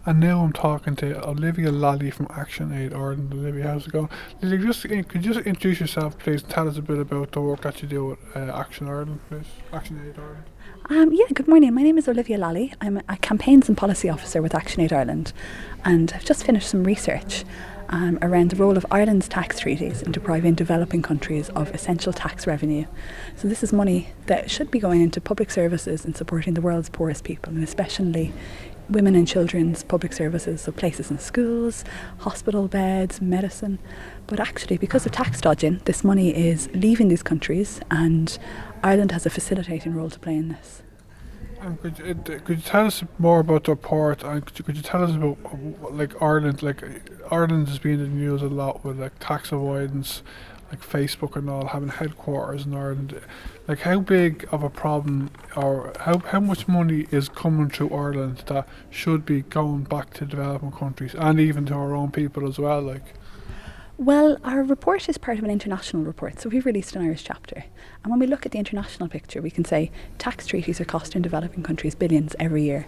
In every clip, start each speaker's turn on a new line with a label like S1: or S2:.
S1: And now I'm talking to Olivia Lally from ActionAid Ireland. Olivia, how's it going? Lily, could you just introduce yourself, please, and tell us a bit about the work that you do with Action Ireland, please? ActionAid Ireland.
S2: Good morning. My name is Olivia Lally. I'm a Campaigns and Policy Officer with ActionAid Ireland, and I've just finished some research around the role of Ireland's tax treaties in depriving developing countries of essential tax revenue. So this is money that should be going into public services and supporting the world's poorest people, and especially women and children's public services, so places in schools, hospital beds, medicine. But actually, because of tax dodging, this money is leaving these countries, and Ireland has a facilitating role to play in this.
S1: And could you tell us more about the report, and could you tell us about Ireland? Ireland has been in the news a lot with tax avoidance, like Facebook and all having headquarters in Ireland. How big of a problem, or how much money is coming through Ireland that should be going back to developing countries and even to our own people as well?
S2: Well, our report is part of an international report, so we've released an Irish chapter. And when we look at the international picture, we can say tax treaties are costing developing countries billions every year.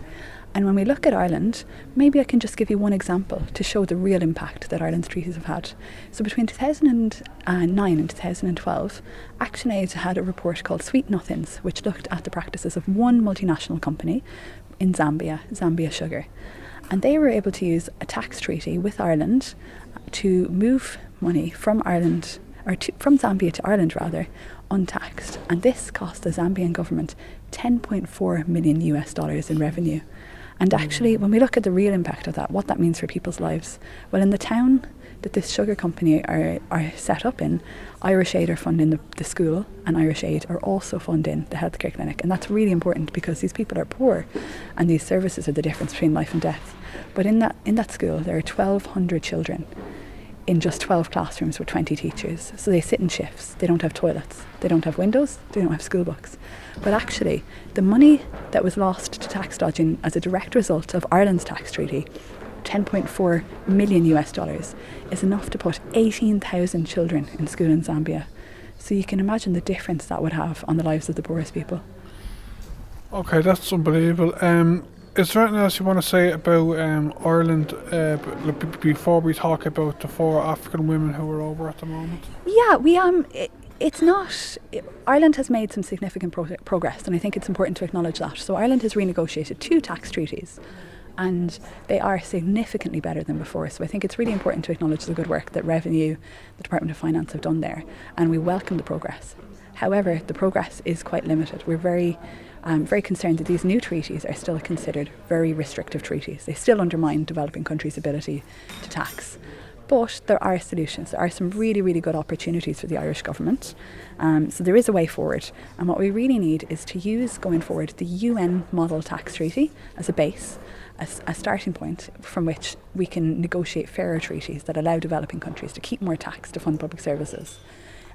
S2: And when we look at Ireland, maybe I can just give you one example to show the real impact that Ireland's treaties have had. So between 2009 and 2012, ActionAid had a report called Sweet Nothings, which looked at the practices of one multinational company in Zambia, Zambia Sugar. And they were able to use a tax treaty with Ireland to move money from Ireland, from Zambia to Ireland rather, untaxed. And this cost the Zambian government $10.4 million in revenue. And actually, when we look at the real impact of that, what that means for people's lives, well, in the town that this sugar company are set up in, ActionAid are funding the school, and ActionAid are also funding the healthcare clinic. And that's really important because these people are poor, and these services are the difference between life and death. But in that school, there are 1,200 children in just 12 classrooms with 20 teachers. So they sit in shifts, they don't have toilets, they don't have windows, they don't have school books. But actually, the money that was lost to tax dodging as a direct result of Ireland's tax treaty, $10.4 million, is enough to put 18,000 children in school in Zambia. So you can imagine the difference that would have on the lives of the poorest people.
S1: Okay, that's unbelievable. Is there anything else you want to say about Ireland before we talk about the 4 African women who are over at the moment?
S2: Yeah, Ireland has made some significant progress, and I think it's important to acknowledge that. So Ireland has renegotiated 2 tax treaties, and they are significantly better than before. So I think it's really important to acknowledge the good work that Revenue, the Department of Finance have done there, and we welcome the progress. However, the progress is quite limited. We're very concerned that these new treaties are still considered very restrictive treaties. They still undermine developing countries' ability to tax. But there are solutions. There are some really, really good opportunities for the Irish government. So there is a way forward. And what we really need is to use, going forward, the UN Model Tax Treaty as a base, as a starting point from which we can negotiate fairer treaties that allow developing countries to keep more tax to fund public services.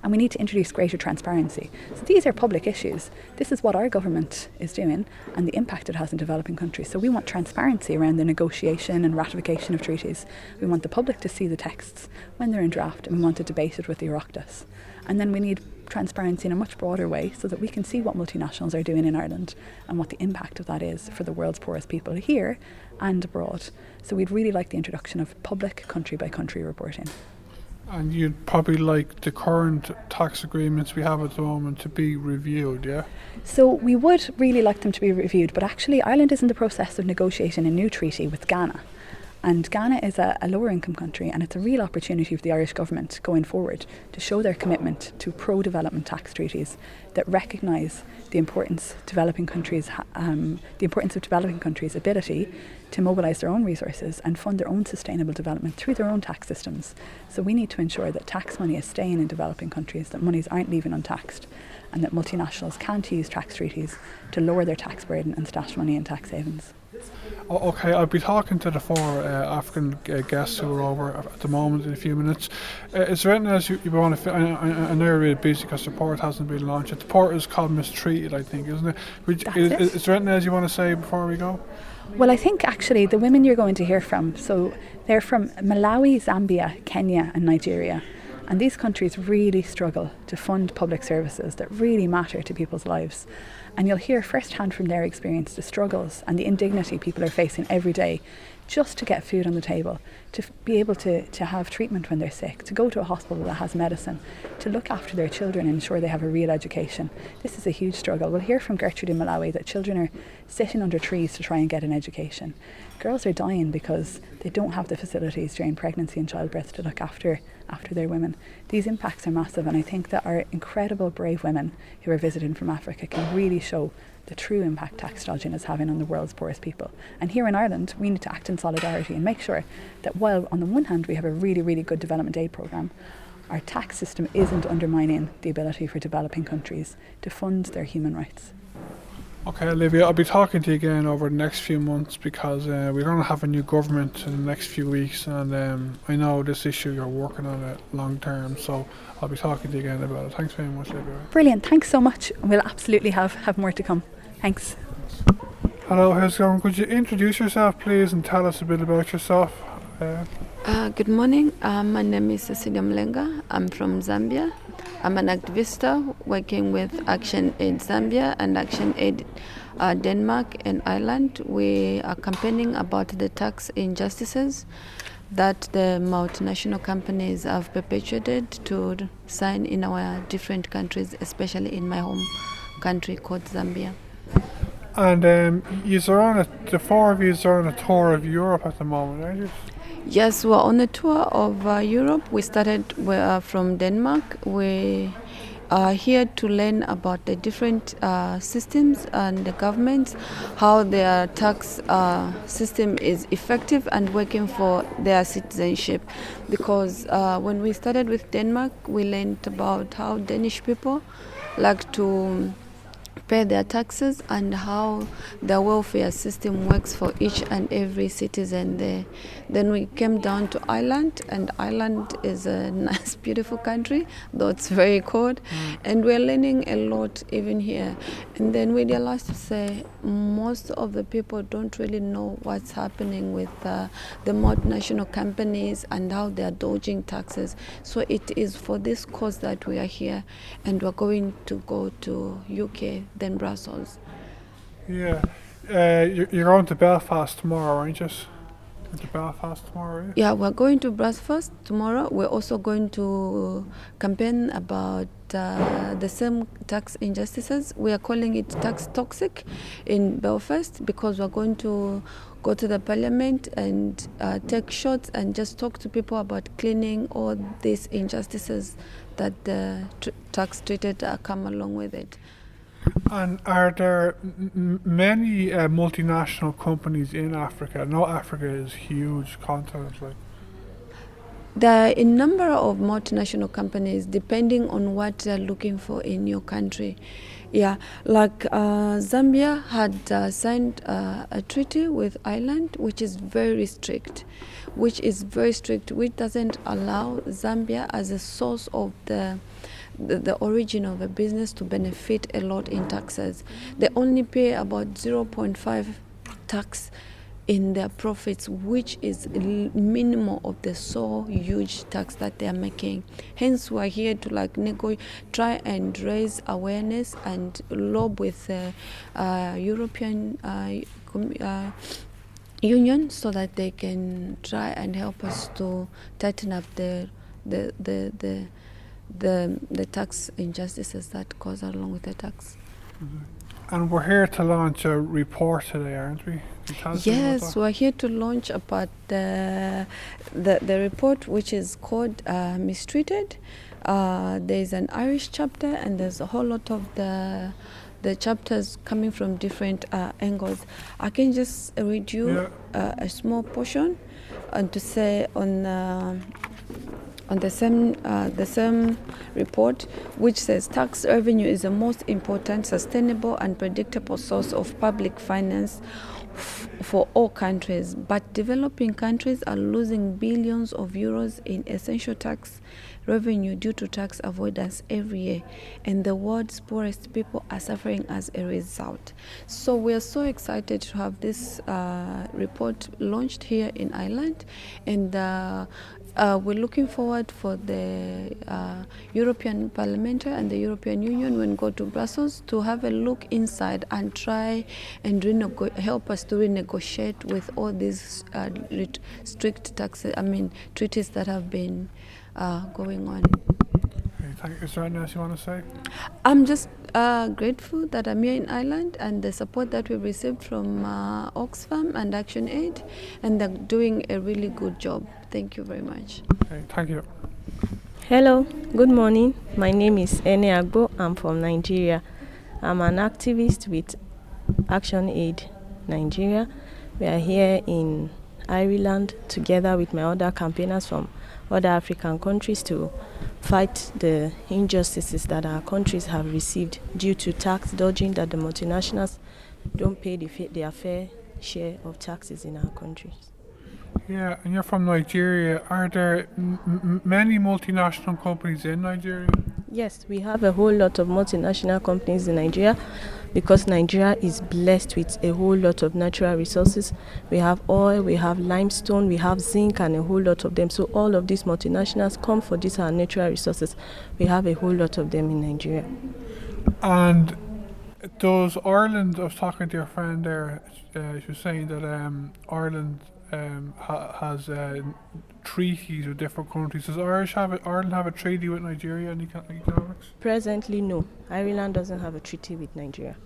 S2: And we need to introduce greater transparency. So these are public issues. This is what our government is doing and the impact it has in developing countries. So we want transparency around the negotiation and ratification of treaties. We want the public to see the texts when they're in draft, and we want to debate it with the Oireachtas. And then we need transparency in a much broader way so that we can see what multinationals are doing in Ireland and what the impact of that is for the world's poorest people here and abroad. So we'd really like the introduction of public country-by-country reporting.
S1: And you'd probably like the current tax agreements we have at the moment to be reviewed, yeah?
S2: So we would really like them to be reviewed, but actually Ireland is in the process of negotiating a new treaty with Ghana. And Ghana is a lower income country, and it's a real opportunity for the Irish government going forward to show their commitment to pro-development tax treaties that recognise the importance of developing countries' ability to mobilise their own resources and fund their own sustainable development through their own tax systems. So we need to ensure that tax money is staying in developing countries, that monies aren't leaving untaxed, and that multinationals can't use tax treaties to lower their tax burden and stash money in tax havens.
S1: Okay, I'll be talking to the 4 African guests who are over at the moment in a few minutes. Is there anything else you want to... I know you're really busy because the report hasn't been launched. The report is called Mistreated, I think, isn't it? Is there anything else you want to say before we go?
S2: Well, I think actually the women you're going to hear from, so they're from Malawi, Zambia, Kenya and Nigeria. And these countries really struggle to fund public services that really matter to people's lives. And you'll hear firsthand from their experience the struggles and the indignity people are facing every day just to get food on the table, to be able to have treatment when they're sick, to go to a hospital that has medicine, to look after their children and ensure they have a real education. This is a huge struggle. We'll hear from Gertrude in Malawi that children are sitting under trees to try and get an education. Girls are dying because they don't have the facilities during pregnancy and childbirth to look after their women. These impacts are massive, and I think that our incredible brave women who are visiting from Africa can really show the true impact tax dodging is having on the world's poorest people. And here in Ireland, we need to act in solidarity and make sure that while on the one hand we have a really, really good development aid programme, our tax system isn't undermining the ability for developing countries to fund their human rights.
S1: Okay, Olivia, I'll be talking to you again over the next few months because we're going to have a new government in the next few weeks, and I know this issue you're working on it long term, so I'll be talking to you again about it. Thanks very much, Olivia.
S2: Brilliant, thanks so much. We'll absolutely have more to come. Thanks.
S1: Hello, how's it going? Could you introduce yourself, please, and tell us a bit about yourself?
S3: Good morning. My name is Cecillia Mulenga. I'm from Zambia. I'm an activist working with ActionAid Zambia and ActionAid Denmark and Ireland. We are campaigning about the tax injustices that the multinational companies have perpetuated to sign in our different countries, especially in my home country called Zambia.
S1: And the four of you are on a tour of Europe at the moment, aren't you?
S3: Yes, we're on a tour of Europe. We started from Denmark. We are here to learn about the different systems and the governments, how their tax system is effective and working for their citizenship. Because when we started with Denmark, we learned about how Danish people like to pay their taxes and how the welfare system works for each and every citizen there. Then we came down to Ireland, and Ireland is a nice, beautiful country, though it's very cold, and we're learning a lot even here. And then we realized to say most of the people don't really know what's happening with the multinational companies and how they're dodging taxes. So it is for this cause that we are here, and we're going to go to UK, then Brussels.
S1: Yeah. You're going to Belfast tomorrow, aren't you? To Belfast tomorrow, are you?
S3: Yeah, we're going to Brussels tomorrow. We're also going to campaign about the same tax injustices. We are calling it tax toxic in Belfast because we're going to go to the parliament and take shots and just talk to people about cleaning all these injustices that the tax treated come along with it.
S1: And are there many multinational companies in Africa? I know Africa is huge continent, like.
S3: There are a number of multinational companies depending on what they're looking for in your country. Yeah, like Zambia had signed a treaty with Ireland, which is very strict, which doesn't allow Zambia as a source of the origin of a business to benefit a lot in taxes. They only pay about 0.5 tax in their profits, which is minimum of the so huge tax that they are making. Hence, we are here to try and raise awareness and lobby with the European Union so that they can try and help us to tighten up the tax injustices that cause along with the tax.
S1: Mm-hmm. And we're here to launch a report today, aren't we?
S3: Yes, we're here to launch about the report, which is called Mistreated. There's an Irish chapter, and there's a whole lot of the chapters coming from different angles. I can just read you a small portion, and to say on the same report, which says tax revenue is the most important, sustainable and predictable source of public finance for all countries, but developing countries are losing billions of euros in essential tax revenue due to tax avoidance every year, and the world's poorest people are suffering as a result. So we are so excited to have this report launched here in Ireland, and we're looking forward for the European Parliament and the European Union when go to Brussels to have a look inside and try and help us to renegotiate with all these strict treaties that have been going on.
S1: Is there anything else you want to say?
S3: I'm just grateful that I'm here in Ireland and the support that we've received from Oxfam and ActionAid, and they're doing a really good job. Thank you very much.
S1: Okay, thank you.
S4: Hello, good morning. My name is Ene Agbo. I'm from Nigeria. I'm an activist with ActionAid Nigeria. We are here in Ireland together with my other campaigners from other African countries to fight the injustices that our countries have received due to tax dodging, that the multinationals don't pay their fair share of taxes in our countries.
S1: Yeah, and you're from Nigeria. Are there many multinational companies in Nigeria?
S4: Yes, we have a whole lot of multinational companies in Nigeria because Nigeria is blessed with a whole lot of natural resources. We have oil, we have limestone, we have zinc, and a whole lot of them. So all of these multinationals come for these our natural resources. We have a whole lot of them in Nigeria.
S1: And does Ireland, I was talking to your friend there, she was saying that Ireland has treaties with different countries. Does Ireland have a treaty with Nigeria in economics?
S4: Presently, no. Ireland doesn't have a treaty with Nigeria.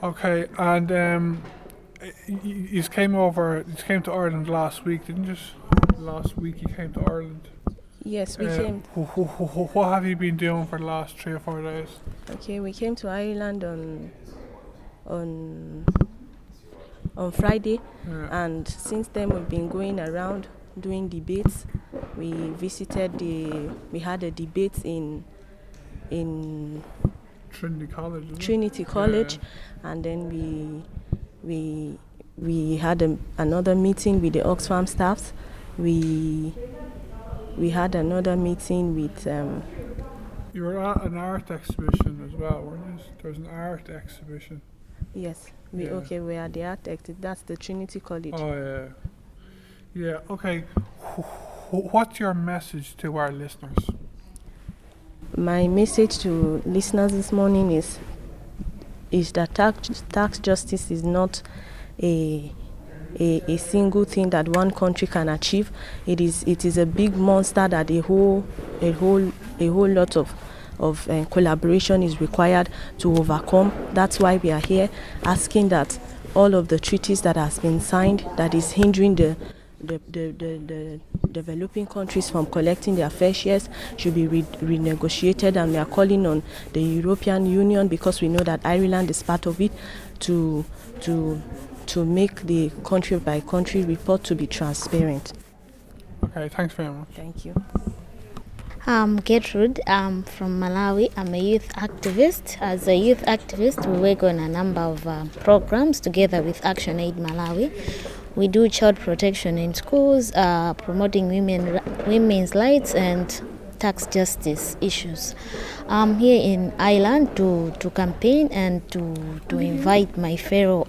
S1: Okay, and you came to Ireland last week, didn't you? Last week you came to Ireland.
S4: Yes, we came.
S1: What have you been doing for the last 3 or 4 days?
S4: Okay, we came to Ireland on Friday, and since then we've been going around doing debates. We had a debate in
S1: Trinity College,
S4: and then we had another meeting with the Oxfam staffs. We had another meeting with
S1: you were at an art exhibition as well, weren't you? There was an art exhibition.
S4: Yes, we are at the art exhibition. That's the Trinity College.
S1: Oh yeah, okay. What's your message to our listeners?
S4: My message to listeners this morning is that tax justice is not a single thing that one country can achieve. It is a big monster that a whole lot of collaboration is required to overcome. That's why we are here asking that all of the treaties that has been signed that is hindering the developing countries from collecting their fair shares should be renegotiated, and we are calling on the European Union, because we know that Ireland is part of it, to make the country by country report to be transparent.
S1: Okay, thanks very much.
S4: Thank you.
S5: I'm Gertrude. I'm from Malawi. I'm a youth activist. As a youth activist, we work on a number of programs together with ActionAid Malawi. We do child protection in schools, promoting women's rights and tax justice issues. I'm here in Ireland to campaign and to invite my fellow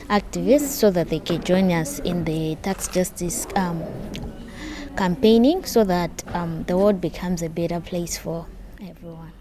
S5: activists so that they can join us in the tax justice campaigning, so that the world becomes a better place for everyone.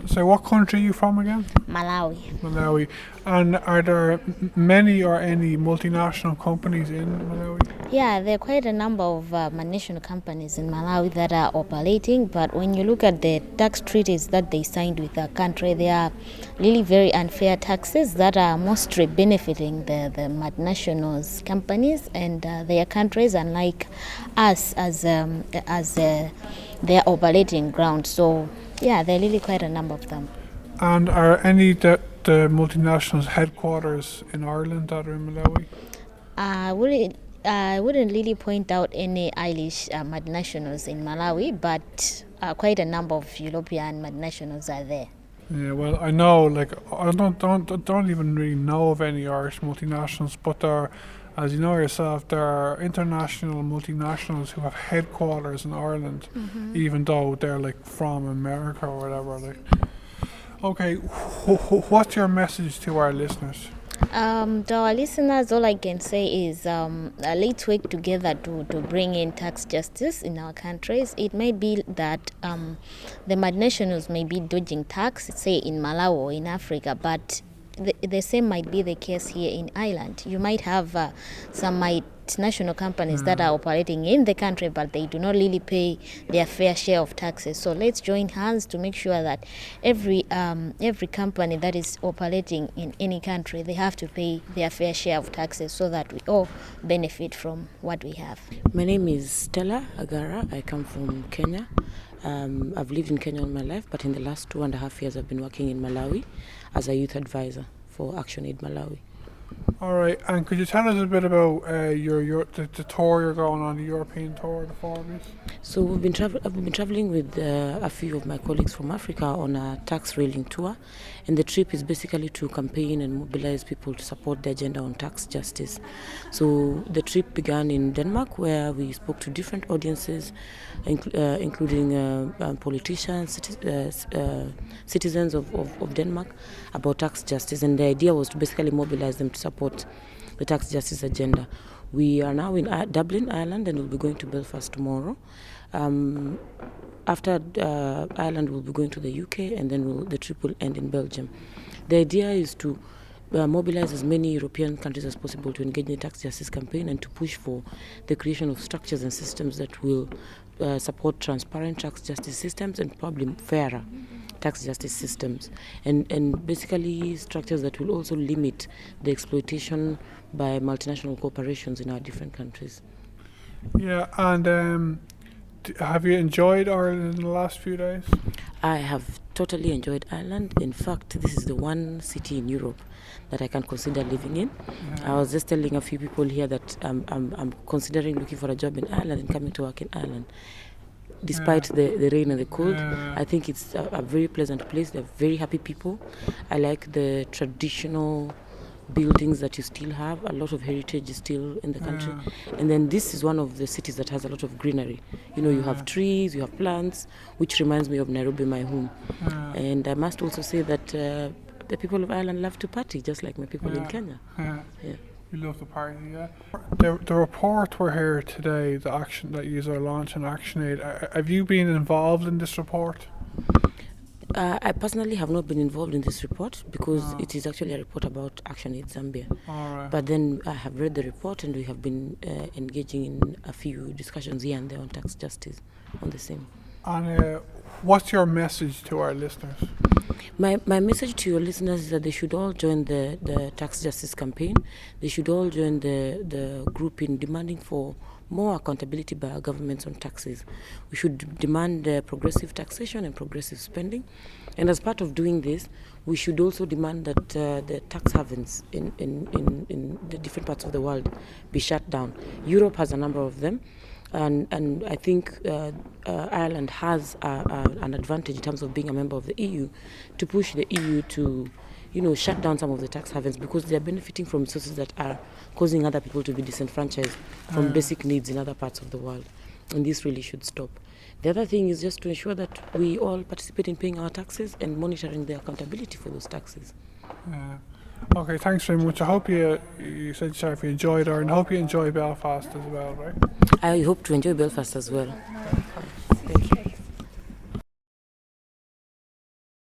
S1: So what country are you from again?
S5: Malawi.
S1: And are there many or any multinational companies in Malawi?
S5: Yeah, there are quite a number of national companies in Malawi that are operating, but when you look at the tax treaties that they signed with the country, they are really very unfair taxes that are mostly benefiting the multinationals companies and their countries, unlike us as their operating ground. So yeah, there are really quite a number of them.
S1: And are any the multinationals headquarters in Ireland that are in Malawi?
S5: I wouldn't really point out any Irish multinationals in Malawi, but quite a number of European multinationals are there.
S1: Yeah, well, I know, like, I don't even really know of any Irish multinationals, but there as you know yourself, there are international multinationals who have headquarters in Ireland, even though they're like from America or whatever. Like, okay, what's your message to our listeners?
S5: To our listeners, all I can say is let's work together to bring in tax justice in our countries. It may be that the multinationals may be dodging tax, say in Malawi or in Africa, but the same might be the case here in Ireland. You might have some multinational companies that are operating in the country, but they do not really pay their fair share of taxes. So let's join hands to make sure that every company that is operating in any country, they have to pay their fair share of taxes so that we all benefit from what we have.
S6: My name is Stella Agara. I come from Kenya. I've lived in Kenya all my life, but in the last 2.5 years I've been working in Malawi as a youth advisor for ActionAid Malawi.
S1: All right, and could you tell us a bit about the tour you're going on, the European tour, the Forbes?
S6: So I've been traveling with a few of my colleagues from Africa on a tax railing tour, and the trip is basically to campaign and mobilize people to support the agenda on tax justice. So the trip began in Denmark, where we spoke to different audiences, including politicians, citizens of Denmark, about tax justice, and the idea was to basically mobilize them to support the tax justice agenda. We are now in Dublin, Ireland, and we'll be going to Belfast tomorrow. After Ireland, we'll be going to the UK, and then the trip will end in Belgium. The idea is to mobilize as many European countries as possible to engage in the tax justice campaign and to push for the creation of structures and systems that will support transparent tax justice systems and probably fairer tax justice systems, and basically structures that will also limit the exploitation by multinational corporations in our different countries.
S1: Yeah, and have you enjoyed Ireland in the last few days?
S6: I have totally enjoyed Ireland. In fact, this is the one city in Europe that I can consider living in. I was just telling a few people here that I'm considering looking for a job in Ireland and coming to work in Ireland. Despite the rain and the cold, I think it's a very pleasant place. They're very happy people. I like the traditional buildings that you still have. A lot of heritage is still in the country. And then this is one of the cities that has a lot of greenery. You know, you have trees, you have plants, which reminds me of Nairobi, my home. And I must also say that the people of Ireland love to party, just like my people in Kenya.
S1: You love the party, yeah. The report we're here today, the action that you are launching, ActionAid. Have you been involved in this report?
S6: I personally have not been involved in this report because it is actually a report about ActionAid Zambia. But then I have read the report and we have been engaging in a few discussions here and there on tax justice on the same. And
S1: what's your message to our listeners?
S6: My message to your listeners is that they should all join the tax justice campaign. They should all join the group in demanding for more accountability by our governments on taxes. We should demand progressive taxation and progressive spending. And as part of doing this, we should also demand that the tax havens in the different parts of the world be shut down. Europe has a number of them. And I think Ireland has an advantage in terms of being a member of the EU to push the EU to, shut down some of the tax havens because they are benefiting from resources that are causing other people to be disenfranchised from basic needs in other parts of the world. And this really should stop. The other thing is just to ensure that we all participate in paying our taxes and monitoring the accountability for those taxes.
S1: Okay, thanks very much. I hope you said if you enjoyed Ireland. I hope you enjoy Belfast as well, right?
S6: I hope to enjoy Belfast as well. Thank you.